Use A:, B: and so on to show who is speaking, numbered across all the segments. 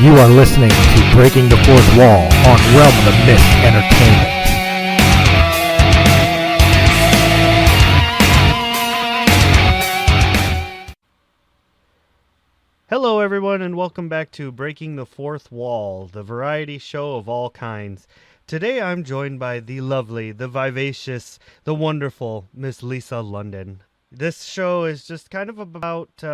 A: You are listening to Breaking the Fourth Wall on Realm of the Mist Entertainment. Hello everyone and welcome back to Breaking the Fourth Wall, the variety show of all kinds. Today I'm joined by the lovely, the vivacious, the wonderful Miss Lisa London. This show is just kind of about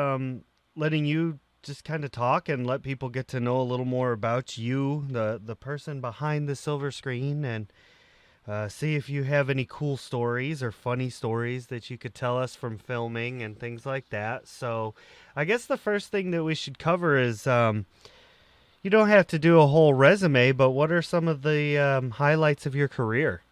A: letting you just kind of talk and let people get to know a little more about you, the person behind the silver screen, and see if you have any cool stories or funny stories that you could tell us from filming and things like that. So I guess the first thing that we should cover is you don't have to do a whole resume, but what are some of the highlights of your career?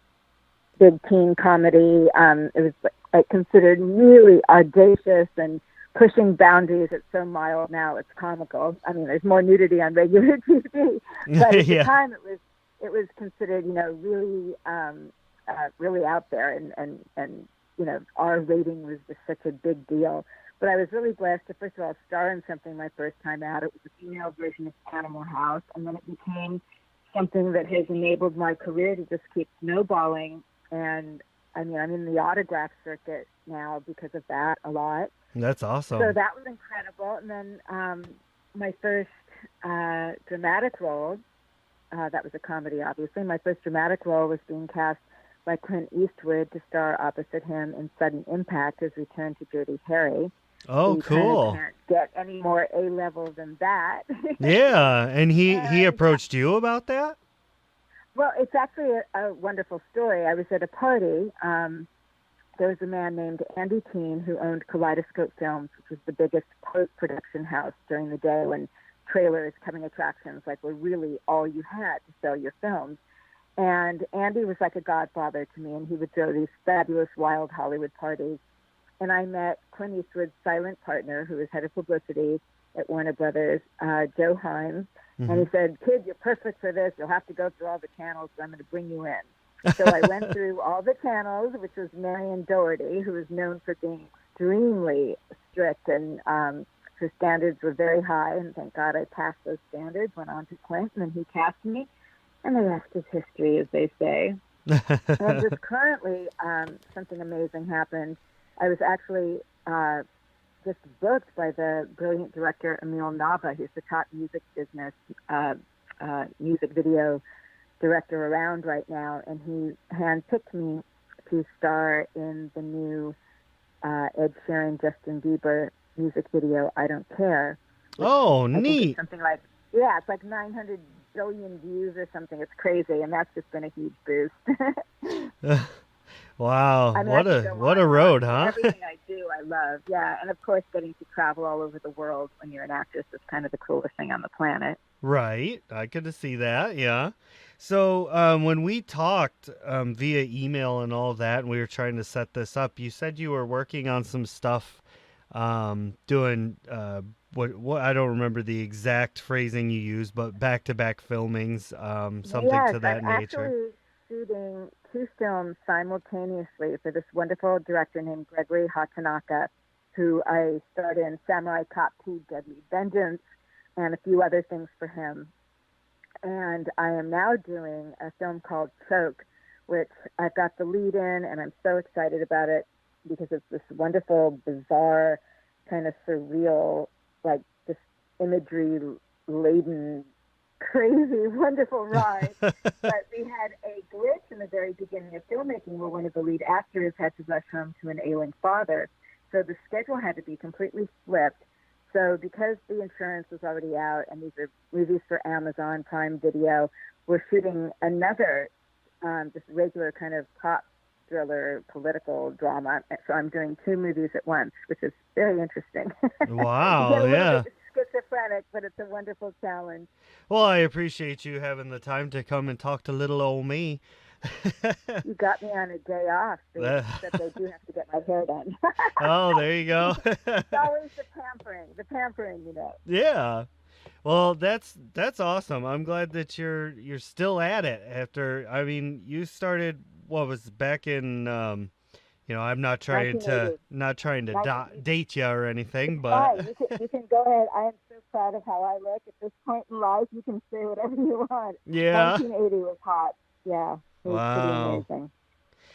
B: Big teen comedy. It was considered really audacious and pushing boundaries. It's so mild now, it's comical. I mean, there's more nudity on regular TV, but at the time it was considered, really, really out there, and our rating was just such a big deal. But I was really blessed to, first of all, star in something my first time out. It was a female version of Animal House, and then it became something that has enabled my career to just keep snowballing. And I mean, I'm in the autograph circuit now because of that a lot.
A: That's awesome.
B: So that was incredible. And then my first dramatic role, that was a comedy, obviously. My first dramatic role was being cast by Clint Eastwood to star opposite him in Sudden Impact, his return to Dirty Harry.
A: Oh,
B: so
A: cool.
B: Can't get any more A-level than that.
A: Yeah, and he approached you about that?
B: Well, it's actually a wonderful story. I was at a party. There was a man named Andy Keene who owned Kaleidoscope Films, which was the biggest post-production house during the day when trailers, coming attractions, were really all you had to sell your films. And Andy was like a godfather to me, and he would throw these fabulous, wild Hollywood parties. And I met Clint Eastwood's silent partner, who was head of publicity at Warner Brothers, Joe Himes. Mm-hmm. And he said, "Kid, you're perfect for this. You'll have to go through all the channels, but I'm going to bring you in." So I went through all the channels, which was Marion Doherty, who was known for being extremely strict, and her standards were very high. And thank God I passed those standards, went on to Clint, and then he cast me. And the rest is history, as they say. And just currently, something amazing happened. I was actually just booked by the brilliant director Emil Nava, who's the top music business, music video director around right now, and he handpicked me to star in the new Ed Sheeran, Justin Bieber music video, "I Don't Care."
A: Oh, neat!
B: Something like, yeah, it's like 900 billion views or something. It's crazy, and that's just been a huge boost.
A: Wow, I mean, what a road, huh?
B: Everything I do, I love. Yeah, and of course, getting to travel all over the world when you're an actress is kind of the coolest thing on the planet.
A: Right, I could see that. Yeah. So when we talked via email and all of that, and we were trying to set this up, you said you were working on some stuff, doing what I don't remember the exact phrasing you used, but back-to-back filmings, something to that nature.
B: Actually shooting 2 films simultaneously for this wonderful director named Gregory Hatanaka, who I starred in Samurai Cop 2: Deadly Vengeance and a few other things for him. And I am now doing a film called Choke, which I've got the lead in, and I'm so excited about it because it's this wonderful, bizarre, kind of surreal, this imagery-laden, crazy, wonderful ride. But we had a glitch in the very beginning of filmmaking where one of the lead actors had to rush home to an ailing father. So the schedule had to be completely flipped. So because the insurance was already out and these are movies for Amazon Prime Video, we're shooting another just regular kind of pop thriller political drama. So I'm doing 2 movies at once, which is very interesting.
A: Wow, yeah.
B: Schizophrenic, but it's a wonderful challenge.
A: Well, I appreciate you having the time to come and talk to little old me.
B: You got me on a day off, except I do have to get my hair done.
A: Oh, there you go.
B: It's always the pampering,
A: Yeah. Well, that's awesome. I'm glad that you're still at it after. I mean, you started what was back in I'm not trying to date you or anything, but
B: you can go ahead. I am so proud of how I look at this point in life. You can say whatever you want.
A: Yeah.
B: 1980 was hot. Yeah, it was pretty
A: Wow.
B: amazing.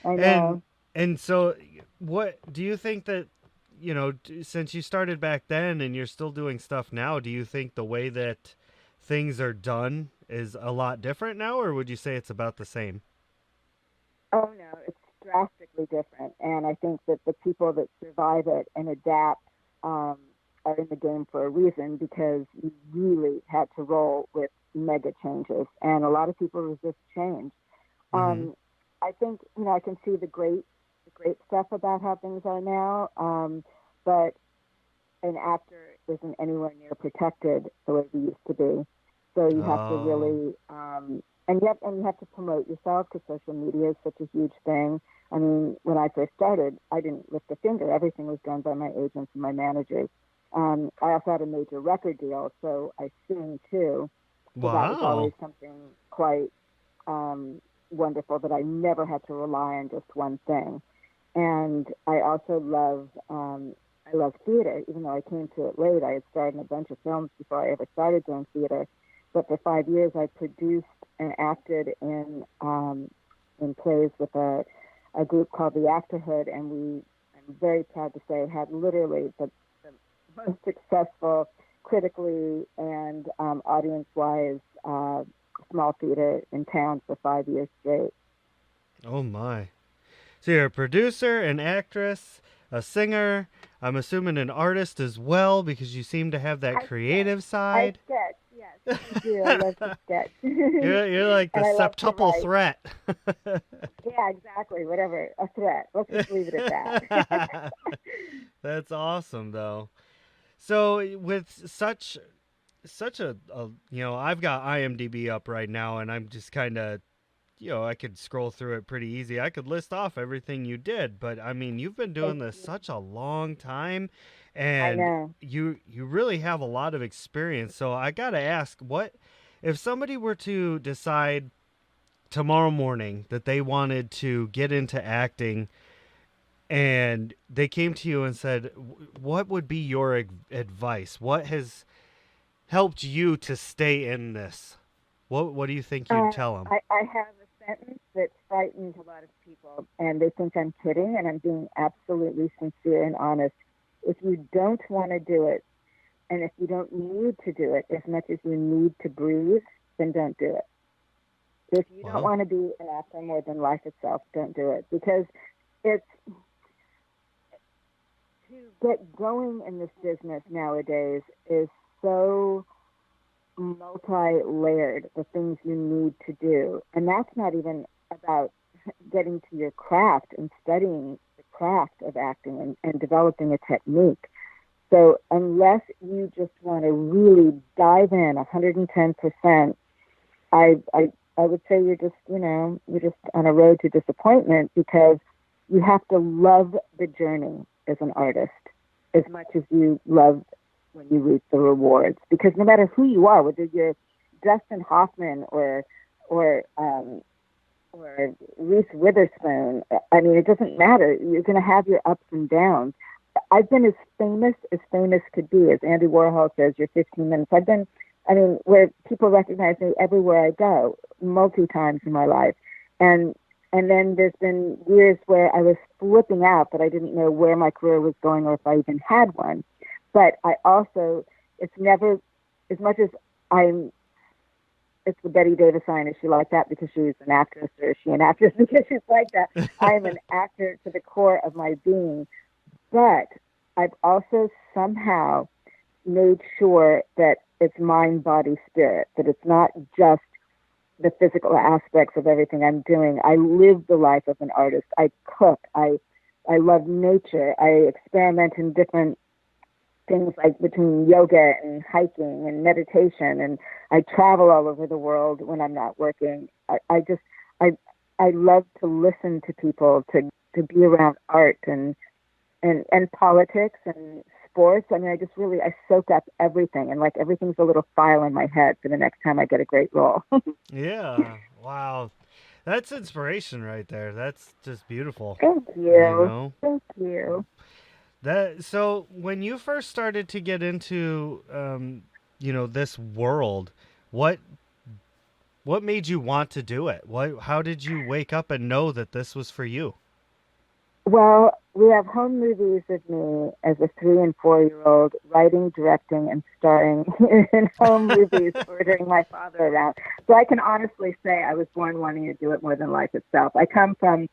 B: I
A: And
B: know.
A: and so what do you think that since you started back then and you're still doing stuff now, do you think the way that things are done is a lot different now, or would you say it's about the same?
B: Oh no, it's drastically different, and I think that the people that survive it and adapt um, are in the game for a reason because you really had to roll with mega changes, and a lot of people resist change.
A: Mm-hmm.
B: Um, I think I can see the great stuff about how things are now, but an actor isn't anywhere near protected the way we used to be. So you have to
A: Oh.
B: really, and you have to promote yourself because social media is such a huge thing. I mean, when I first started, I didn't lift a finger. Everything was done by my agents and my managers. I also had a major record deal, so I sing too. So that was always
A: Wow.
B: something quite um, wonderful that I never had to rely on just one thing. And I love theater, even though I came to it late. I had starred in a bunch of films before I ever started doing theater. But for 5 years, I produced and acted in plays with a group called the Actorhood, and I'm very proud to say, had literally the most successful critically and audience-wise small theater in town for 5 years straight.
A: Oh my. So you're a producer, an actress, a singer. I'm assuming an artist as well because you seem to have that
B: I sketch.
A: creative
B: I
A: side.
B: sketch. Yes, I do. I love to sketch,
A: You're like the
B: and I love to
A: septuple
B: write.
A: threat.
B: Yeah, exactly. Whatever. A threat. Let's just leave it at that.
A: That's awesome though. So with such a I've got IMDb up right now and I'm just kind of I could scroll through it pretty easy. I could list off everything you did, but I mean, you've been doing
B: Thank
A: this
B: you.
A: such a long time
B: I
A: and
B: know.
A: you really have a lot of experience. So I got to ask, what if somebody were to decide tomorrow morning that they wanted to get into acting and they came to you and said, what would be your advice? What has helped you to stay in this? What do you think you'd tell them?
B: I have a sentence that frightens a lot of people, and they think I'm kidding, and I'm being absolutely sincere and honest. If you don't want to do it, and if you don't need to do it as much as you need to breathe, then don't do it. If you don't
A: Wow.
B: want to be an actor more than life itself, don't do it because it's to get going in this business nowadays is so multi-layered, the things you need to do, and that's not even about getting to your craft and studying the craft of acting and developing a technique. So unless you just want to really dive in 110%, I would say you're just on a road to disappointment because you have to love the journey as an artist as much as you love when you reap the rewards. Because no matter who you are, whether you're Dustin Hoffman or or Reese Witherspoon, I mean, it doesn't matter. You're going to have your ups and downs. I've been as famous could be, as Andy Warhol says, your 15 minutes. I mean, where people recognize me everywhere I go, multi times in my life. And and then there's been years where I was flipping out that I didn't know where my career was going or if I even had one. But I also, it's never, as much as I'm, it's the Betty Davis sign. Is she like that because she's an actress, or is she an actress because she's like that? I am an actor to the core of my being. But I've also somehow made sure that it's mind, body, spirit, that it's not just the physical aspects of everything I'm doing. I live the life of an artist. I cook. I love nature. I experiment in different things like between yoga and hiking and meditation, and I travel all over the world when I'm not working. I I love to listen to people, to be around art and politics and sports. I mean, I soak up everything, and like everything's a little file in my head for the next time I get a great role.
A: Yeah. Wow. That's inspiration right there. That's just beautiful.
B: Thank
A: You
B: you.
A: know?
B: Thank you.
A: That so when you first started to get into this world. What what made you want to do it? How did you wake up and know that this was for you?
B: Well, we have home movies of me as a 3 and 4-year-old writing, directing, and starring in home movies ordering my father around. So I can honestly say I was born wanting to do it more than life itself. I come from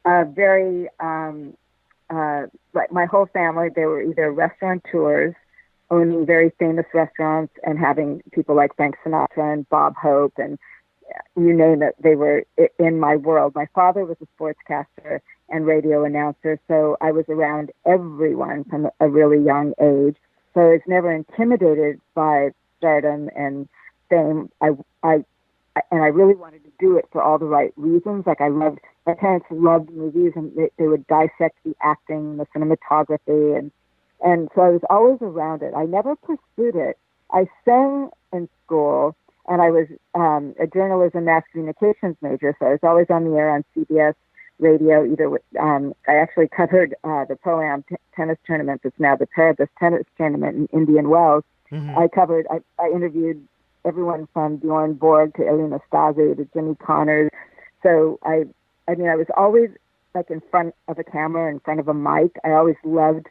B: a very, like my whole family, they were either restaurateurs, owning very famous restaurants and having people like Frank Sinatra and Bob Hope and you name it, they were in my world. My father was a sportscaster and radio announcer, so I was around everyone from a really young age. So I was never intimidated by stardom and fame. And I really wanted to do it for all the right reasons. Like my parents loved movies, and they would dissect the acting, the cinematography, and so I was always around it. I never pursued it. I sang in school, and I was a journalism mass communications major, so I was always on the air on CBS radio. I actually covered the Pro-Am tennis tournament that's now the Paribus tennis tournament in Indian Wells.
A: Mm-hmm.
B: I interviewed everyone from Bjorn Borg to Elena Stasi to Jimmy Connors. So I was always like in front of a camera, in front of a mic. I always loved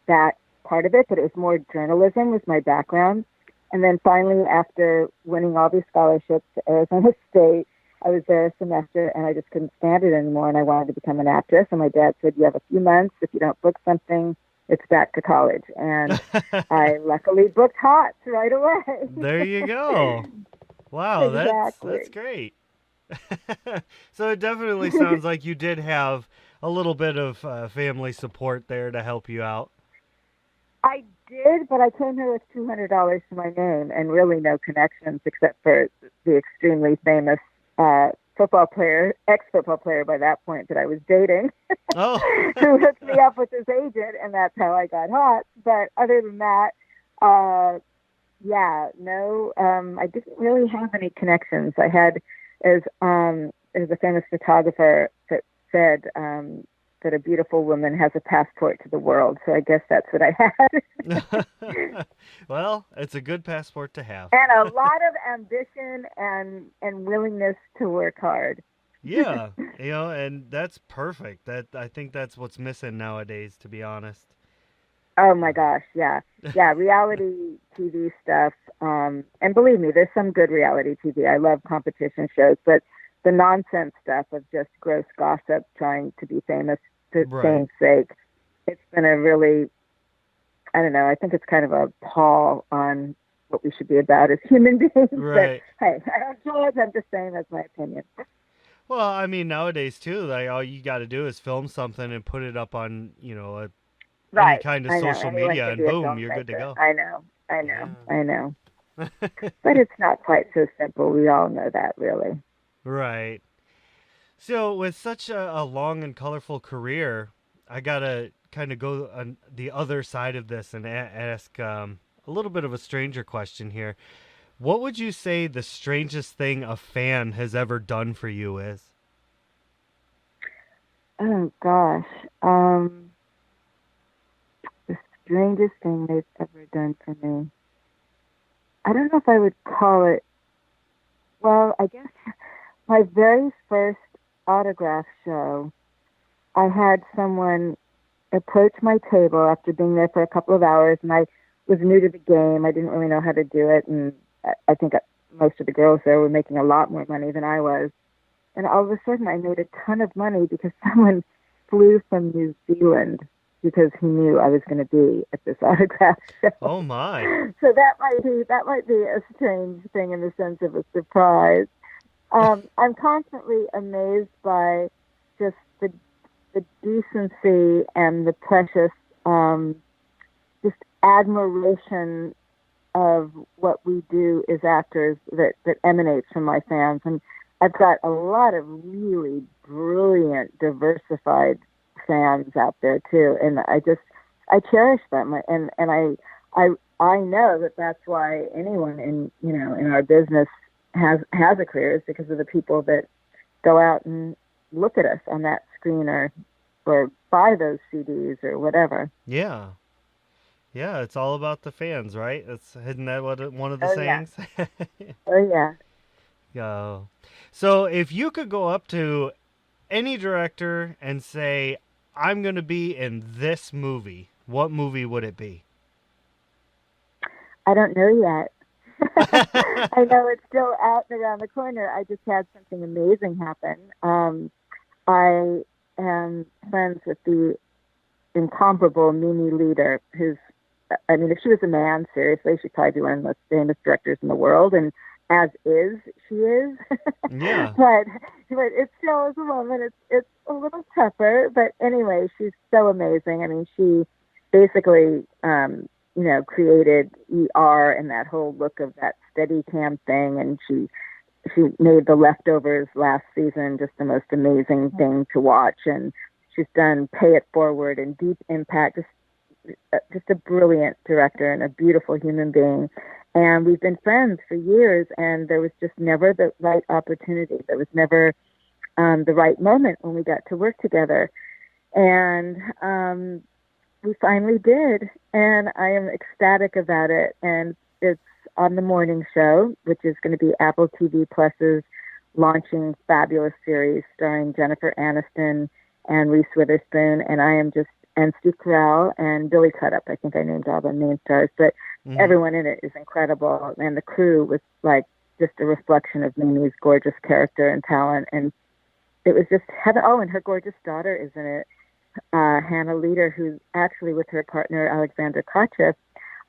B: that part of it, but it was more journalism was my background. And then finally, after winning all these scholarships to Arizona State, I was there a semester and I just couldn't stand it anymore and I wanted to become an actress. And my dad said, you have a few months. If you don't book something, it's back to college. And I luckily booked HOTS right away.
A: There you go. Wow,
B: Exactly.
A: that's great. So it definitely sounds like you did have a little bit of family support there to help you out.
B: I did, but I came here with $200 to my name and really no connections except for the extremely famous ex-football player by that point that I was dating,
A: Oh.
B: who hooked me up with his agent, and that's how I got hot. But other than that, I didn't really have any connections. I had, as a famous photographer that said, that a beautiful woman has a passport to the world. So I guess that's what I had.
A: Well, it's a good passport to have.
B: And a lot of ambition and willingness to work hard.
A: Yeah, and that's perfect. I think that's what's missing nowadays, to be honest.
B: Oh my gosh, yeah. Yeah, reality TV stuff. And believe me, there's some good reality TV. I love competition shows, but the nonsense stuff of just gross gossip trying to be famous for fame's sake, it's been a really, I don't know, I think it's kind of a pall on what we should be about as human beings.
A: Right.
B: But, hey, I don't judge, I'm just saying that's my opinion.
A: Well, I mean, nowadays, too, like, all you got to do is film something and put it up on, any kind of social media, and boom, you're good to go.
B: I know. But it's not quite so simple. We all know that, really.
A: Right. So with such a long and colorful career, I got to kind of go on the other side of this and ask a little bit of a stranger question here. What would you say the strangest thing a fan has ever done for you is?
B: Oh, gosh. The strangest thing they've ever done for me. I don't know if I would call it, well, I guess my very first autograph show, I had someone approach my table after being there for a couple of hours, and I was new to the game. I didn't really know how to do it, and I think most of the girls there were making a lot more money than I was. And all of a sudden, I made a ton of money because someone flew from New Zealand because he knew I was going to be at this autograph show.
A: Oh my!
B: So that might be a strange thing in the sense of a surprise. I'm constantly amazed by just the decency and the precious just admiration of what we do as actors that emanates from my fans. And I've got a lot of really brilliant, diversified fans out there too, and I cherish them, and I know that that's why anyone in our business has a career, is because of the people that go out and look at us on that screen or buy those CDs or whatever.
A: Yeah. Yeah, it's all about the fans, right? Isn't that one of the
B: Oh yeah.
A: sayings?
B: Oh yeah.
A: Go. So if you could go up to any director and say, I'm going to be in this movie, what movie would it be?
B: I don't know yet. I know it's still out and around the corner. I just had something amazing happen. I am friends with the incomparable Mimi Leader, who's, I mean, if she was a man, seriously, she'd probably be one of the most famous directors in the world. And as is, she is.
A: Yeah.
B: But it's still, as a woman, it's a little tougher. But anyway, she's so amazing. I mean, she basically, created ER and that whole look of that steady cam thing. And she made The Leftovers last season just the most amazing thing to watch. And she's done Pay It Forward and Deep Impact. Just a brilliant director and a beautiful human being. And we've been friends for years, and there was just never the right opportunity. There was never the right moment when we got to work together. And we finally did, and I am ecstatic about it. And it's on the morning show, which is going to be Apple TV Plus's launching fabulous series starring Jennifer Aniston and Reese Witherspoon. And I am just, and Steve Carell and Billy Crudup. I think I named all the main stars, but
A: Hmm.
B: everyone in it is incredible. And the crew was like just a reflection of Mimi's gorgeous character and talent. And it was just heaven. Oh, and her gorgeous daughter is in it, Hannah Leader, who's actually with her partner, Alexander Kotcheff.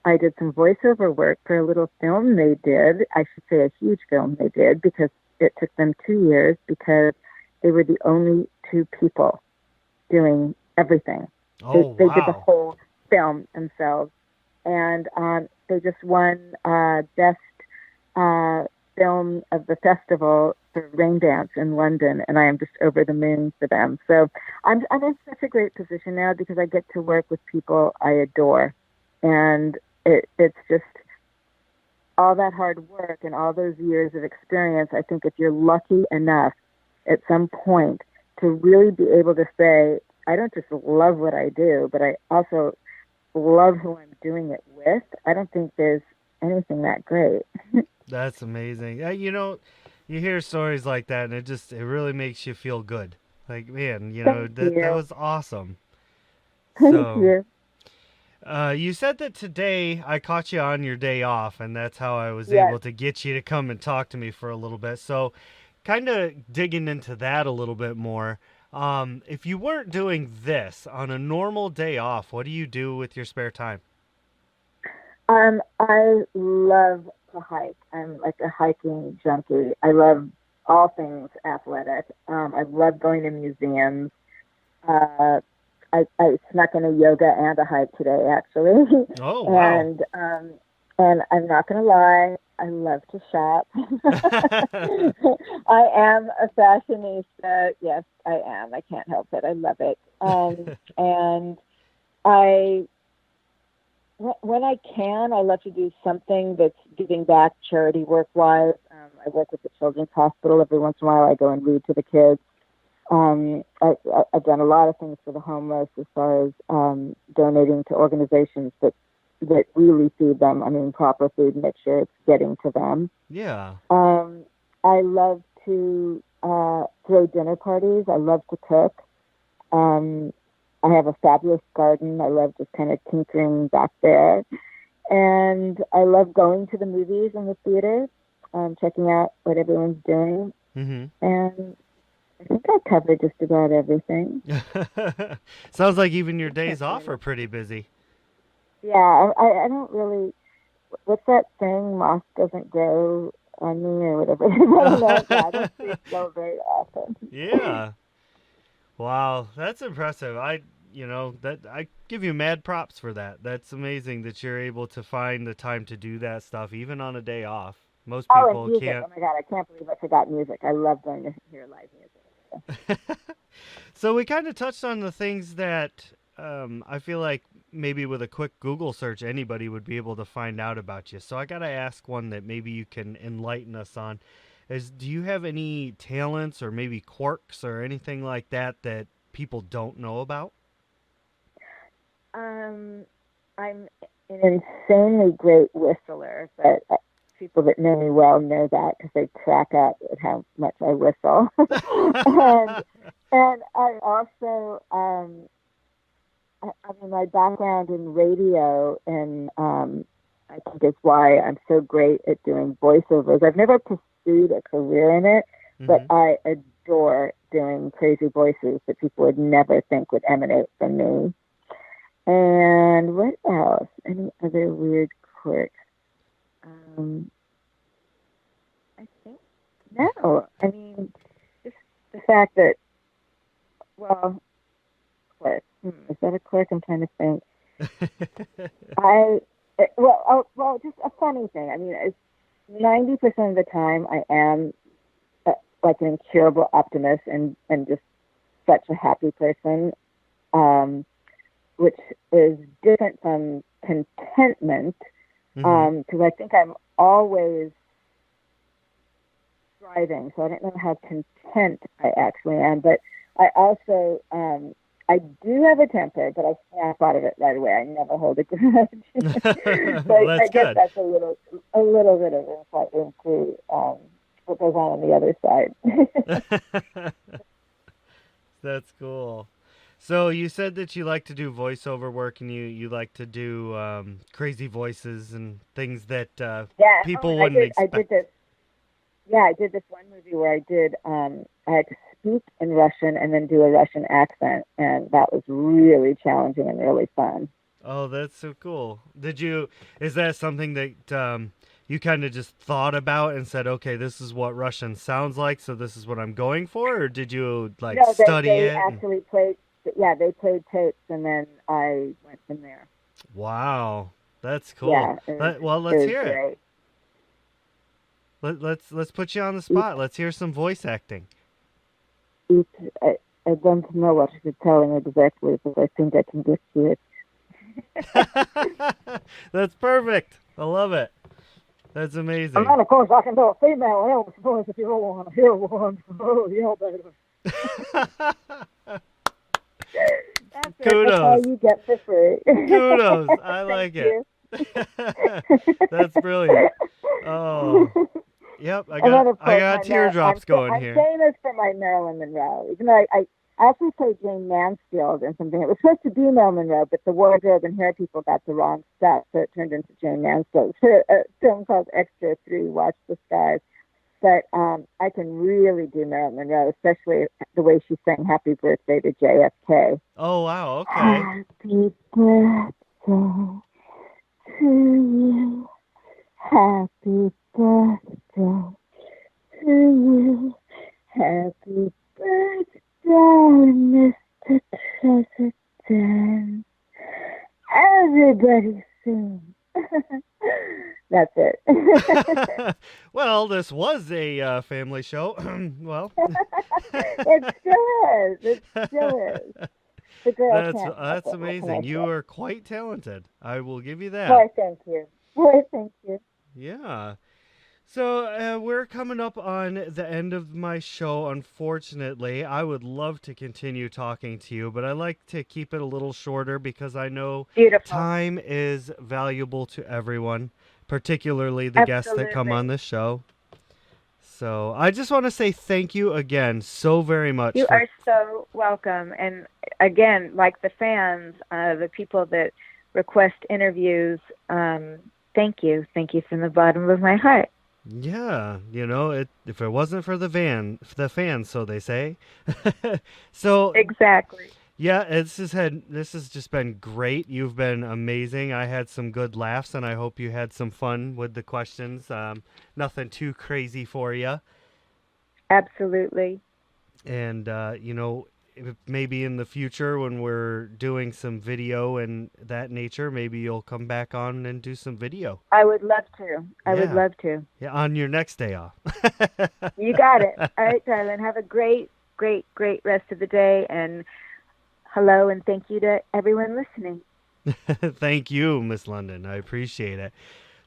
B: I did some voiceover work for a little film they did. I should say a huge film they did, because it took them 2 years, because they were the only two people doing everything.
A: Oh,
B: They did the
A: wow.
B: whole film themselves. And they just won best uh, film of the festival for Rain Dance in London, and I am just over the moon for them. So I'm in such a great position now, because I get to work with people I adore, and it's just all that hard work and all those years of experience. I think if you're lucky enough at some point to really be able to say, I don't just love what I do, but I also love who I'm doing it with, I don't think there's anything that great.
A: That's amazing. You hear stories like that, and it really makes you feel good. Like, man,
B: Thank
A: that
B: you.
A: was awesome.
B: Thank
A: So,
B: you.
A: you said that today I caught you on your day off, and that's how I was
B: Yes.
A: able to get you to come and talk to me for a little bit. So, kind of digging into that a little bit more. If you weren't doing this on a normal day off, what do you do with your spare time?
B: I love to hike. I'm like a hiking junkie. I love all things athletic. I love going to museums. Uh, I snuck in a yoga and a hike today, actually.
A: Oh, wow.
B: And I'm not going to lie, I love to shop. I am a fashionista. Yes, I am. I can't help it. I love it. And I when I can, I love to do something that's giving back charity work wise. I work with the Children's Hospital. Every once in a while, I go and read to the kids. I've done a lot of things for the homeless, as far as donating to organizations that really feed them. I mean, proper food, and make sure it's getting to them.
A: Yeah.
B: Um, I love to throw dinner parties. I love to cook. Um, I have a fabulous garden. I love just kind of tinkering back there. And I love going to the movies and the theater, checking out what everyone's doing.
A: Hmm.
B: And I think I covered just about everything.
A: Sounds like even your
B: I can't
A: days off
B: say.
A: are pretty busy.
B: Yeah, I don't really. What's that saying? Moss doesn't grow on me, or whatever. I don't know. Yeah, I don't see it grow very often.
A: Yeah. Wow, that's impressive. That I give you mad props for that. That's amazing that you're able to find the time to do that stuff even on a day off. Most
B: Oh, and
A: people
B: music.
A: can't.
B: Oh my God, I can't believe I forgot music. I love going to hear live music.
A: So we kind of touched on the things that I feel like maybe with a quick Google search anybody would be able to find out about you. So I got to ask one that maybe you can enlighten us on. Is do you have any talents or maybe quirks or anything like that people don't know about?
B: Um, I'm. an insanely great whistler, but people that know me well know that because they crack up at how much I whistle. and and I also, I mean, my background in radio and I think is why I'm so great at doing voiceovers. I've never pursued a career in it, but I adore doing crazy voices that people would never think would emanate from me. And what else? Any other weird quirks? I think no. I mean, just the fact that, well, quirk. Is that a quirk? I'm trying to think. Just a funny thing. I mean, it's 90% of the time I am like an incurable optimist and just such a happy person, which is different from contentment, because I think I'm always striving. So I don't know how content I actually am, but I also I do have a temper, but I snap out of it right away. I never hold a grudge. So I guess
A: good.
B: that's a little bit of insight into what goes on the other side.
A: That's cool. So you said that you like to do voiceover work and you like to do crazy voices and things that
B: Yeah. Oh,
A: people
B: and
A: wouldn't
B: I
A: expect.
B: did this. Yeah, I did this one movie where I did. I had to speak in Russian and then do a Russian accent, and that was really challenging and really fun.
A: Oh, that's so cool. Is that something that you kind of just thought about and said, okay, this is what Russian sounds like, so this is what I'm going for? Or did you like
B: No,
A: study
B: they
A: it?
B: actually played. Yeah, they played tapes, and then I went from there.
A: Wow, that's cool.
B: Yeah,
A: Well,
B: it
A: let's
B: was
A: hear it.
B: great.
A: Let's put you on the
B: It,
A: spot. Let's hear some voice acting.
B: it, I don't know what you're telling exactly, but I think I can get to it.
A: That's perfect. I love it. That's
B: And
A: amazing.
B: then, of course, I can do a female Elvis voice if you really want to hear one. Oh, yeah, baby. That's it. That's all
A: Kudos.
B: you get for free.
A: Kudos. I
B: Thank
A: like it.
B: you.
A: That's brilliant. Oh, yep. I
B: And
A: got
B: then, of
A: I
B: course,
A: got teardrops going
B: I'm
A: here.
B: famous for my Marilyn Monroe. Even though I actually played Jane Mansfield in something. It was supposed to be Marilyn Monroe, but the wardrobe and hair people got the wrong stuff, so it turned into Jane Mansfield. A film called Extra 3, Watch the Skies. But I can really do Marilyn Monroe, especially the way she sang Happy Birthday to JFK.
A: Oh wow. Okay.
B: Happy birthday to you. Happy birthday to you. Happy birthday, Mr. President. Everybody sing. That's it.
A: Well, this was a family show. Well,
B: It still is. It still is. The girl can't help
A: that's
B: it. What can I
A: amazing. You
B: say?
A: are quite talented. I will give you that.
B: Why, thank you. Why, thank you.
A: Yeah. So we're coming up on the end of my show, unfortunately. I would love to continue talking to you, but I like to keep it a little shorter because I know
B: Beautiful.
A: time is valuable to everyone, particularly the guests that come
B: Absolutely.
A: on this show. So I just want to say thank you again so very much
B: You
A: for.
B: are so welcome. And again, like the fans, the people that request interviews, thank you. Thank you from the bottom of my heart.
A: Yeah, if it wasn't for the fans, so they say. So
B: Exactly.
A: yeah, this has just been great. You've been amazing. I had some good laughs, and I hope you had some fun with the questions. Nothing too crazy for you,
B: Absolutely.
A: and maybe in the future when we're doing some video and that nature, maybe you'll come back on and do some video.
B: I would love to. I would
A: Yeah,
B: love to.
A: yeah, on your next day off.
B: You got it. All right, darling. Have a great, great, great rest of the day. And hello and thank you to everyone listening.
A: Thank you, Miss London. I appreciate it.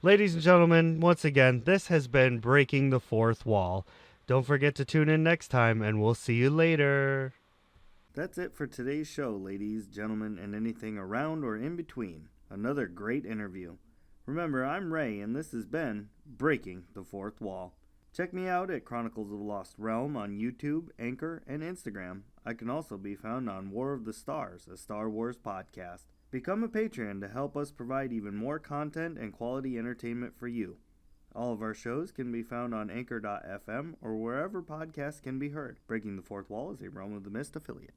A: Ladies and gentlemen, once again, this has been Breaking the Fourth Wall. Don't forget to tune in next time, and we'll see you later. That's it for today's show, ladies, gentlemen, and anything around or in between. another great interview. Remember, I'm Ray, and this has been Breaking the Fourth Wall. Check me out at Chronicles of the Lost Realm on YouTube, Anchor, and Instagram. I can also be found on War of the Stars, a Star Wars podcast. Become a Patreon to help us provide even more content and quality entertainment for you. All of our shows can be found on Anchor.fm or wherever podcasts can be heard. Breaking the Fourth Wall is a Realm of the Mist affiliate.